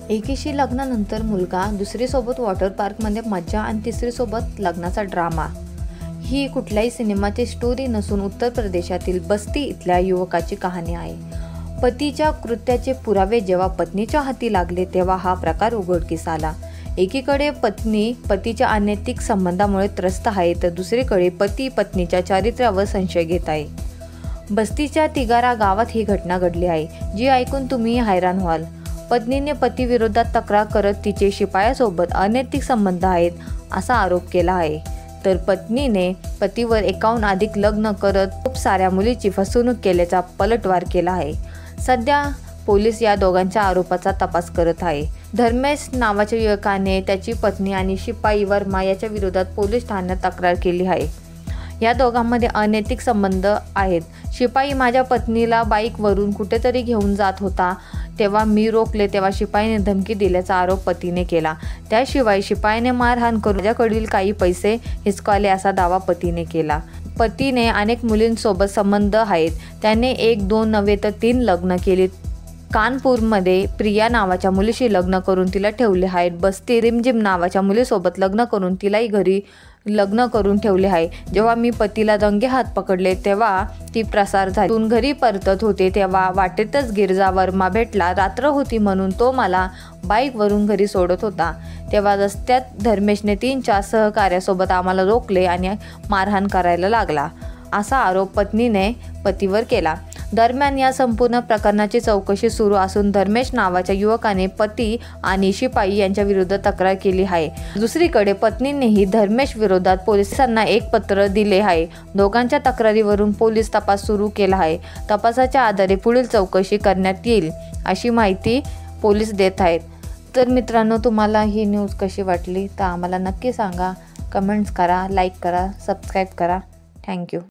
एकीशी लग्नानंतर मुलगा, दुसरीसोबत वॉटर पार्कमध्ये मज्जा आणि तिसरीसोबत लग्नाचा ड्रामा. ही कुठल्याही सिनेमाची स्टोरी नसून उत्तर प्रदेशातील बस्ती इथल्या युवकाची कहाणी आहे. पतीच्या कृत्याचे पुरावे जेव्हा पत्नीच्या हाती लागले तेव्हा हा प्रकार उघडकीस आला. एकीकडे पत्नी पतीच्या अनैतिक संबंधामुळे त्रस्त आहे, तर दुसरीकडे पती पत्नीच्या चारित्र्यावर संशय घेत आहे. बस्तीच्या तिगारा गावात ही घटना घडली आहे, जी ऐकून तुम्ही हैराण व्हाल. पत्नीने पतीविरोधात तक्रार करत तिचे शिपायासोबत अनैतिक संबंध आहेत असा आरोप केला आहे, तर पत्नीने पतीवर 51 अधिक लग्न करत खूप साऱ्या मुलीची फसवणूक केल्याचा पलटवार केला आहे. सध्या पोलीस या दोघांच्या आरोपाचा तपास करत आहे. धर्मेश नावाच्या युवकाने त्याची पत्नी आणि शिपाई वर्मा याच्या विरोधात पोलीस ठाण्यात तक्रार केली आहे. या दोघांमध्ये अनैतिक संबंध आहेत. शिपाई माझ्या पत्नीला बाईकवरून कुठेतरी घेऊन जात होता, तेव्हा मी रोखले तेव्हा शिपाईने धमकी दिल्याचा आरोप पतीने केला. त्याशिवाय शिपाईने मारहाण करून माझ्याकडील काही पैसे हिसकावले असा दावा पतीने केला. पतीने अनेक मुलींसोबत संबंध आहेत. त्याने 1-2 नव्हे तर 3 लग्न केली. कानपूरमध्ये प्रिया नावाच्या मुलीशी लग्न करून तिला ठेवले आहेत. बस्ती रिमझिम नावाच्या मुलीसोबत लग्न करून तिलाही घरी लग्न करून ठेवले आहे. जेव्हा मी पतीला रंगे हात पकडले तेव्हा ती प्रसार झाली. घरी परतत होते तेव्हा वाटेतच गिरजा वर्मा भेटला. रात्र होती म्हणून तो मला बाईकवरून घरी सोडत होता. तेव्हा रस्त्यात धर्मेशने 3-4 सहकार्यासोबत आम्हाला रोखले आणि मारहाण करायला लागला, असा आरोप पत्नीने पतीवर केला. दरम्यान या संपूर्ण प्रकरणाची चौकशी सुरू असून धर्मेश नावाच्या युवकाने पती आणि शिपाई यांच्या विरुद्ध तक्रार केली आहे. दुसरीकडे पत्नीनेही धर्मेश विरोधात पोलिसांना एक पत्र दिले आहे. दोघांच्या तक्रारीवरून पोलीस तपास सुरू केला आहे. तपासाच्या आधारे पुढील चौकशी करण्यात येईल अशी माहिती पोलीस देत आहेत. तर मित्रांनो, तुम्हाला ही न्यूज कशी वाटली तर आम्हाला नक्की सांगा. कमेंट्स करा, लाईक करा, सबस्क्राईब करा. थँक्यू.